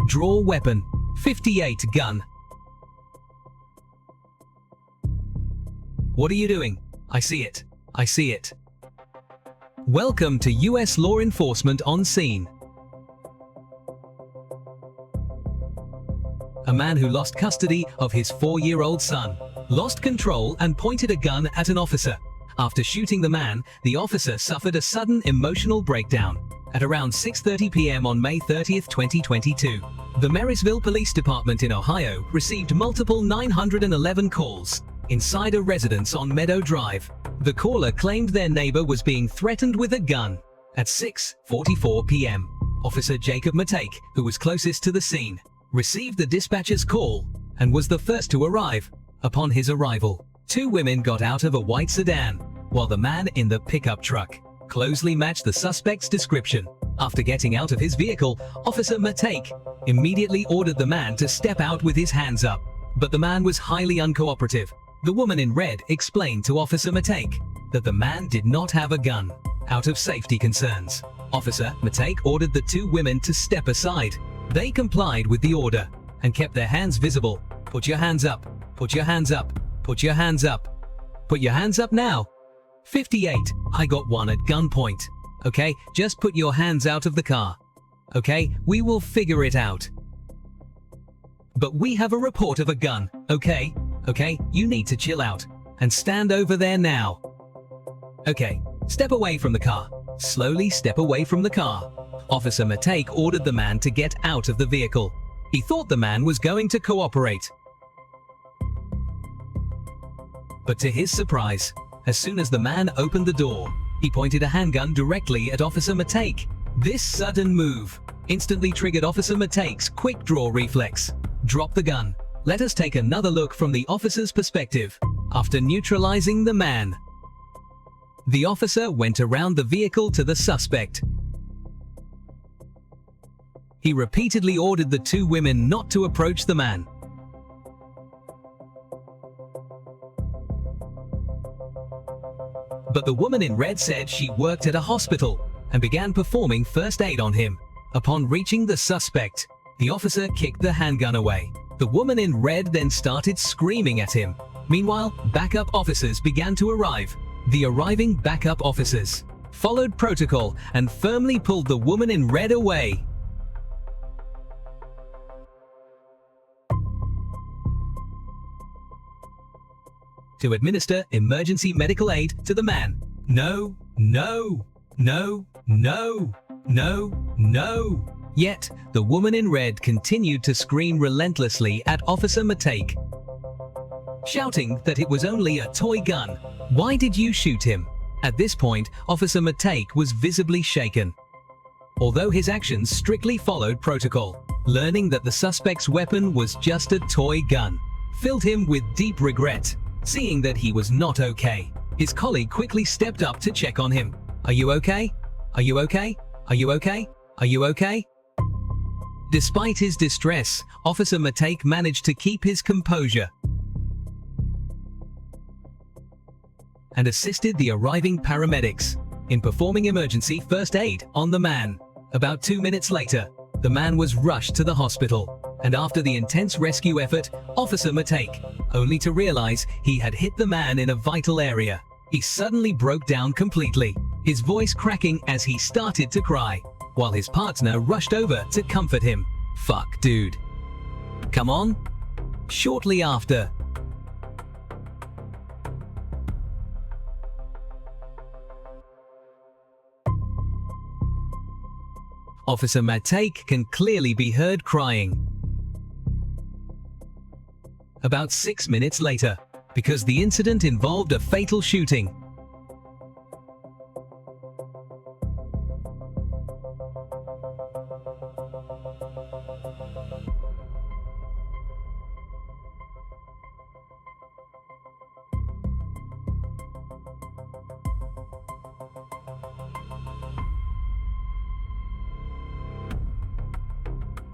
Draw weapon. 58 gun. What are you doing? I see it. I see it. Welcome to US law enforcement on scene. A man who lost custody of his 4-year-old son lost control and pointed a gun at an officer. After shooting the man, the officer suffered a sudden emotional breakdown. At around 6:30 p.m. on May 30, 2022, the Marysville Police Department in Ohio received multiple 911 calls inside a residence on Meadow Drive. The caller claimed their neighbor was being threatened with a gun. At 6:44 p.m., Officer Jacob Matake, who was closest to the scene, received the dispatcher's call and was the first to arrive. Upon his arrival, 2 women got out of a white sedan, while the man in the pickup truck closely matched the suspect's description. After getting out of his vehicle, Officer Matake immediately ordered the man to step out with his hands up, but the man was highly uncooperative. The woman in red explained to Officer Matake that the man did not have a gun. Out of safety concerns, Officer Matake ordered the 2 women to step aside. They complied with the order and kept their hands visible. Put your hands up. Put your hands up. Put your hands up. Put your hands up now. 58. I got one at gunpoint. Okay, just put your hands out of the car. Okay, we will figure it out. But we have a report of a gun. Okay, you need to chill out and stand over there now. Okay, step away from the car. Slowly step away from the car. Officer Matake ordered the man to get out of the vehicle. He thought the man was going to cooperate. But to his surprise, as soon as the man opened the door, he pointed a handgun directly at Officer Matake. This sudden move instantly triggered Officer Matake's quick draw reflex. Drop the gun. Let us take another look from the officer's perspective. After neutralizing the man, the officer went around the vehicle to the suspect. He repeatedly ordered the 2 women not to approach the man. But the woman in red said she worked at a hospital and began performing first aid on him. Upon reaching the suspect, the officer kicked the handgun away. The woman in red then started screaming at him. Meanwhile, backup officers began to arrive. The arriving backup officers followed protocol and firmly pulled the woman in red away. To administer emergency medical aid to the man. No, no, no, no, no, no. Yet, the woman in red continued to scream relentlessly at Officer Matake, shouting that it was only a toy gun. Why did you shoot him? At this point, Officer Matake was visibly shaken. Although his actions strictly followed protocol, learning that the suspect's weapon was just a toy gun filled him with deep regret. Seeing that he was not okay, his colleague quickly stepped up to check on him. Are you okay? Are you okay? Are you okay? Are you okay? Despite his distress, Officer Matake managed to keep his composure and assisted the arriving paramedics in performing emergency first aid on the man. About 2 minutes later, the man was rushed to the hospital, and after the intense rescue effort, Officer Matake, only to realize he had hit the man in a vital area, he suddenly broke down completely, his voice cracking as he started to cry, while his partner rushed over to comfort him. Fuck, dude. Come on. Shortly after, Officer Matake can clearly be heard crying. About 6 minutes later, because the incident involved a fatal shooting,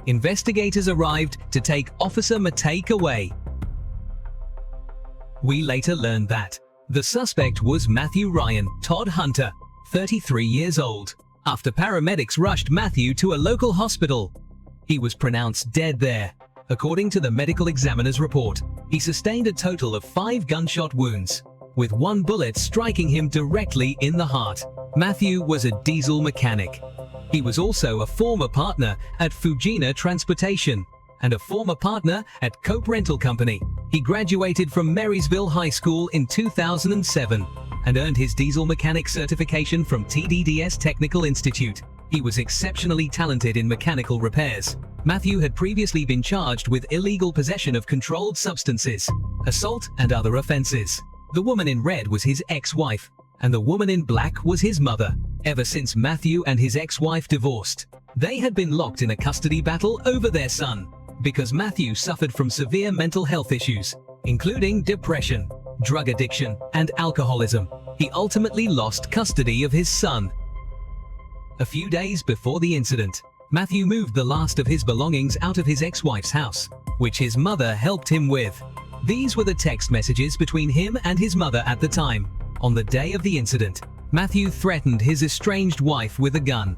investigators arrived to take Officer Matake away. We later learned that the suspect was Matthew Ryan Todd Hunter, 33 years old. After paramedics rushed Matthew to a local hospital, He was pronounced dead there. According to the medical examiner's report, he sustained a total of 5 gunshot wounds, with 1 bullet striking him directly in the heart. Matthew was a diesel mechanic. He was also a former partner at Fujina Transportation and a former partner at Cope Rental Company. He graduated from Marysville High School in 2007 and earned his diesel mechanic certification from TDDS Technical Institute. He was exceptionally talented in mechanical repairs. Matthew had previously been charged with illegal possession of controlled substances, assault, and other offenses. The woman in red was his ex-wife, and the woman in black was his mother. Ever since Matthew and his ex-wife divorced, they had been locked in a custody battle over their son. Because Matthew suffered from severe mental health issues, including depression, drug addiction, and alcoholism, he ultimately lost custody of his son. A few days before the incident, Matthew moved the last of his belongings out of his ex-wife's house, which his mother helped him with. These were the text messages between him and his mother at the time. On the day of the incident, Matthew threatened his estranged wife with a gun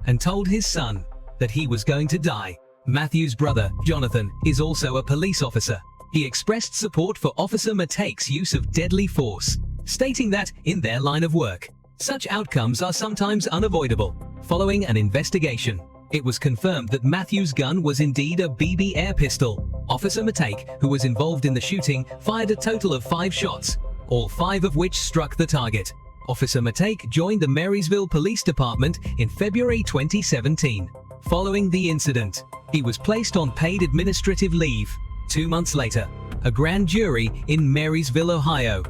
and told his son that he was going to die. Matthew's brother, Jonathan, is also a police officer. He expressed support for Officer Mateik's use of deadly force, stating that, in their line of work, such outcomes are sometimes unavoidable. Following an investigation, it was confirmed that Matthew's gun was indeed a BB air pistol. Officer Mateik, who was involved in the shooting, fired a total of 5 shots, all 5 of which struck the target. Officer Mateik joined the Marysville Police Department in February 2017. Following the incident, he was placed on paid administrative leave. 2 months later, a grand jury in Marysville, Ohio,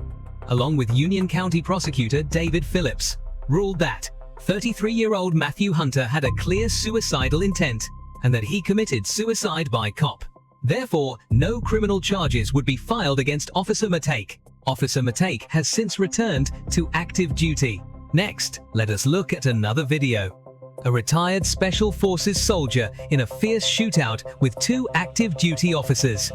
along with Union County Prosecutor David Phillips, ruled that 33-year-old Matthew Hunter had a clear suicidal intent and that he committed suicide by cop. Therefore, no criminal charges would be filed against Officer Mateik. Officer Mateik has since returned to active duty. Next, let us look at another video. A retired Special Forces soldier in a fierce shootout with 2 active duty officers.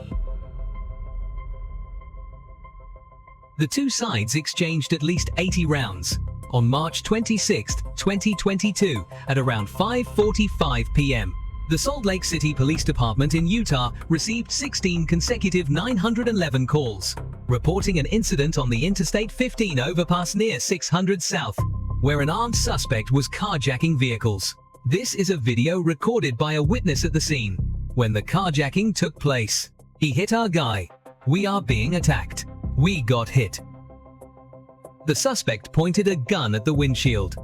The 2 sides exchanged at least 80 rounds. On March 26, 2022, at around 5:45 p.m., the Salt Lake City Police Department in Utah received 16 consecutive 911 calls, reporting an incident on the Interstate 15 overpass near 600 South, where an armed suspect was carjacking vehicles. This is a video recorded by a witness at the scene. When the carjacking took place, "He hit our guy. We are being attacked. We got hit." The suspect pointed a gun at the windshield.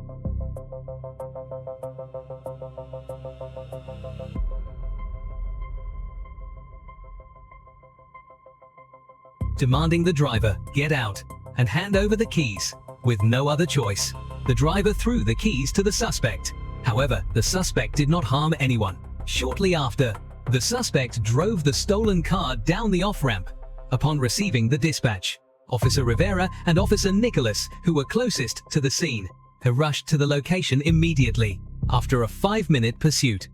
Demanding the driver get out and hand over the keys. With no other choice, the driver threw the keys to the suspect. However, the suspect did not harm anyone. Shortly after, the suspect drove the stolen car down the off-ramp. Upon receiving the dispatch, Officer Rivera and Officer Nicholas, who were closest to the scene, have rushed to the location immediately. After a 5-minute pursuit,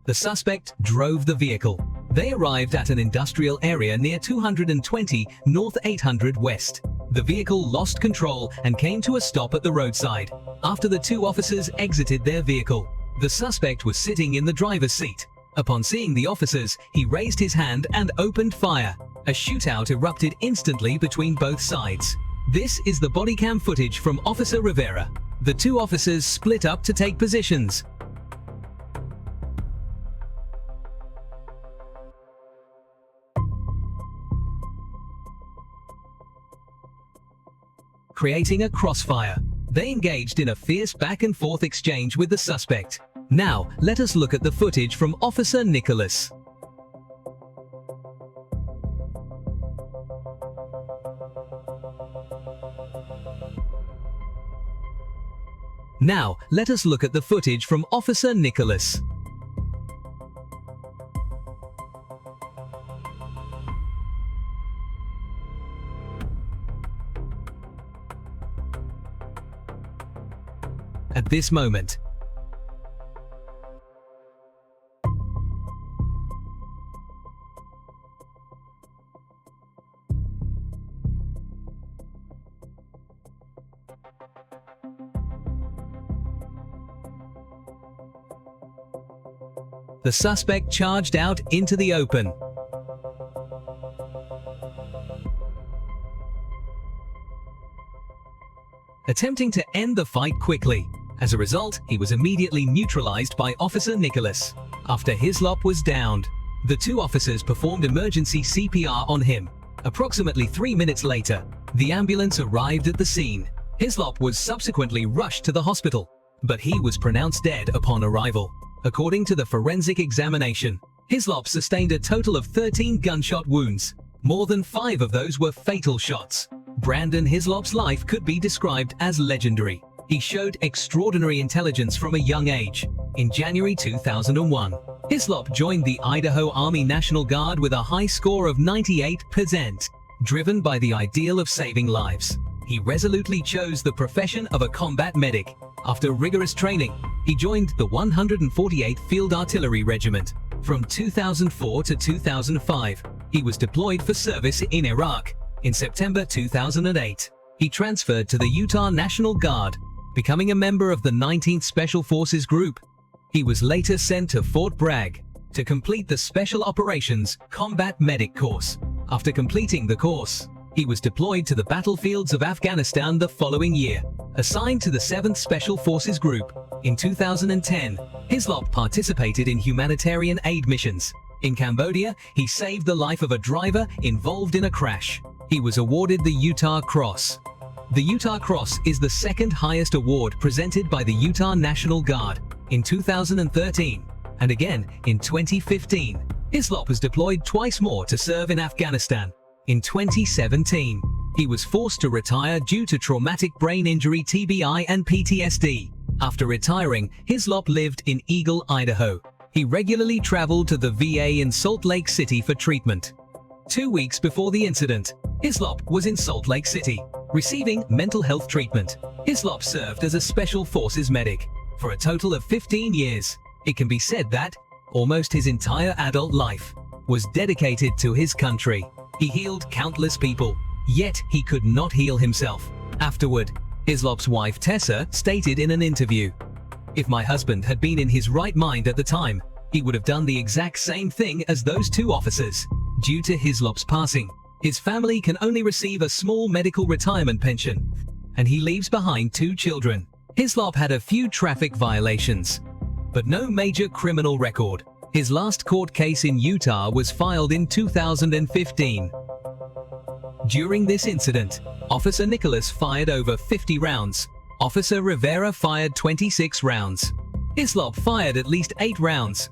the suspect drove the vehicle. They arrived at an industrial area near 220 North 800 West. The vehicle lost control and came to a stop at the roadside. After the 2 officers exited their vehicle, the suspect was sitting in the driver's seat. Upon seeing the officers, he raised his hand and opened fire. A shootout erupted instantly between both sides. This is the bodycam footage from Officer Rivera. The 2 officers split up to take positions. Creating a crossfire, they engaged in a fierce back-and-forth exchange with the suspect. Now, let us look at the footage from Officer Nicholas. Now, let us look at the footage from Officer Nicholas. At this moment, The suspect charged out into the open. Attempting to end the fight quickly. As a result, he was immediately neutralized by Officer Nicholas. After Hislop was downed, the two officers performed emergency CPR on him. Approximately 3 minutes later, the ambulance arrived at the scene. Hislop was subsequently rushed to the hospital, but he was pronounced dead upon arrival. According to the forensic examination, Hislop sustained a total of 13 gunshot wounds. More than 5 of those were fatal shots. Brandon Hislop's life could be described as legendary. He showed extraordinary intelligence from a young age. In January 2001, Hislop joined the Idaho Army National Guard with a high score of 98%. Driven by the ideal of saving lives, he resolutely chose the profession of a combat medic. After rigorous training, he joined the 148th Field Artillery Regiment. From 2004 to 2005, he was deployed for service in Iraq. In September 2008, he transferred to the Utah National Guard, becoming a member of the 19th Special Forces Group. He was later sent to Fort Bragg to complete the Special Operations Combat Medic course. After completing the course, he was deployed to the battlefields of Afghanistan the following year. Assigned to the 7th Special Forces Group, in 2010, Hislop participated in humanitarian aid missions. In Cambodia, he saved the life of a driver involved in a crash. He was awarded the Utah Cross. The Utah Cross is the second highest award presented by the Utah National Guard. In 2013, and again in 2015, Hislop was deployed twice more to serve in Afghanistan. In 2017, he was forced to retire due to traumatic brain injury (TBI) and PTSD. After retiring, Hislop lived in Eagle, Idaho. He regularly traveled to the VA in Salt Lake City for treatment. 2 weeks before the incident, Hislop was in Salt Lake City, receiving mental health treatment. Hislop served as a Special Forces medic for a total of 15 years. It can be said that almost his entire adult life was dedicated to his country. He healed countless people, yet he could not heal himself. Afterward, Hislop's wife Tessa stated in an interview, "If my husband had been in his right mind at the time, he would have done the exact same thing as those two officers." Due to Hislop's passing, his family can only receive a small medical retirement pension, and he leaves behind 2 children. Hislop had a few traffic violations, but no major criminal record. His last court case in Utah was filed in 2015. During this incident, Officer Nicholas fired over 50 rounds. Officer Rivera fired 26 rounds. Hislop fired at least 8 rounds.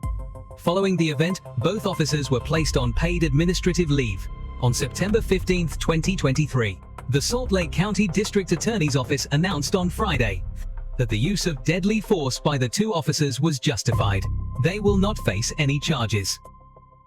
Following the event, both officers were placed on paid administrative leave. On September 15, 2023, the Salt Lake County District Attorney's Office announced on Friday that the use of deadly force by the 2 officers was justified. They will not face any charges.